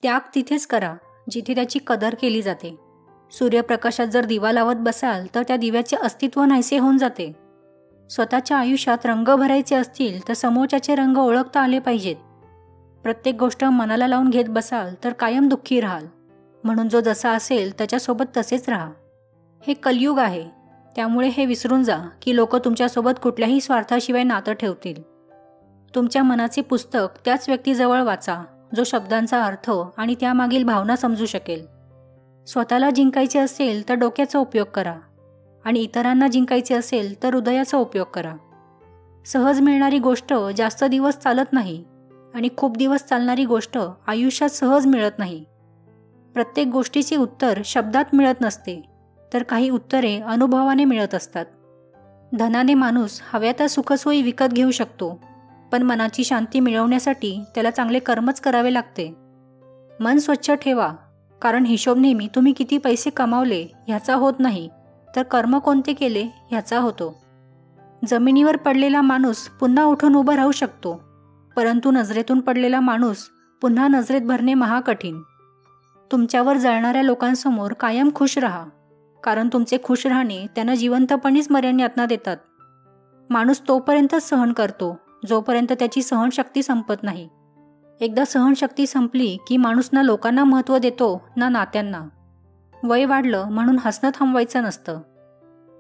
त्याग तिथेच करा जिथे त्याची कदर केली जाते. सूर्यप्रकाशात जर दिवा लावत बसाल तर त्या दिव्याचे अस्तित्व नाहीसे होऊन जाते. स्वतःच्या आयुष्यात रंग भरायचे असतील तर समोरच्याचे रंग ओळखता आले पाहिजेत. प्रत्येक गोष्ट मनाला लावून घेत बसाल तर कायम दुःखी राहाल. म्हणून जो जसा असेल त्याच्यासोबत तसेच राहा. हे कलियुग आहे, त्यामुळे हे विसरून जा की लोक तुमच्यासोबत कुठल्याही स्वार्थाशिवाय नातं ठेवतील. तुमच्या मनाचे पुस्तक त्याच व्यक्तीजवळ वाचा जो शब्दांचा अर्थ आणि त्यामागील भावना समजू शकेल. स्वतःला जिंकायचे असेल तर डोक्याचा उपयोग करा आणि इतरांना जिंकायचे असेल तर हृदयाचा उपयोग करा. सहज मिळणारी गोष्ट जास्त दिवस चालत नाही आणि खूप दिवस चालणारी गोष्ट आयुष्यात सहज मिळत नाही. प्रत्येक गोष्टीचे उत्तर शब्दात मिळत नसते, तर काही उत्तरे अनुभवाने मिळत असतात. धनाने माणूस हव्या त्या सुखसोयी विकत घेऊ शकतो, पण मनाची शांती मिळवण्यासाठी त्याला चांगले कर्मच करावे लागते. मन स्वच्छ ठेवा, कारण हिशोब नेहमी तुम्ही किती पैसे कमावले ह्याचा होत नाही, तर कर्म कोणते केले ह्याचा होतो. जमिनीवर पडलेला माणूस पुन्हा उठून उभा राहू शकतो, परंतु नजरेतून पडलेला माणूस पुन्हा नजरेत भरणे महाकठीण. तुमच्यावर जळणाऱ्या लोकांसमोर कायम खुश राहा, कारण तुमचे खुश राहणे त्यांना जिवंतपणीच मरण यातना देतात. माणूस तोपर्यंतच सहन करतो जोपर्यंत त्याची सहनशक्ती संपत नाही. एकदा सहनशक्ती संपली की माणूस ना लोकांना महत्त्व देतो ना नात्यांना. वय वाढलं म्हणून हसणं थांबवायचं नसतं.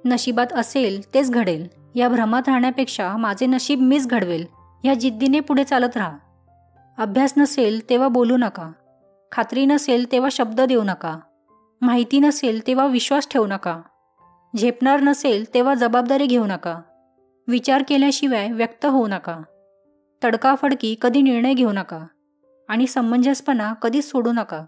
नशिबात असेल तेच घडेल या भ्रमात राहण्यापेक्षा माझे नशीब मीच घडवेल ह्या जिद्दीने पुढे चालत राहा. अभ्यास नसेल तेव्हा बोलू नका. खात्री नसेल तेव्हा शब्द देऊ नका. माहिती नसेल तेव्हा विश्वास ठेवू नका. झेपणार नसेल तेव्हा जबाबदारी घेऊ नका. विचार केल्याशिवाय व्यक्त होऊ नका. तडकाफडकी कधी निर्णय घेऊ नका आणि समंजसपणा कधीच सोडू नका.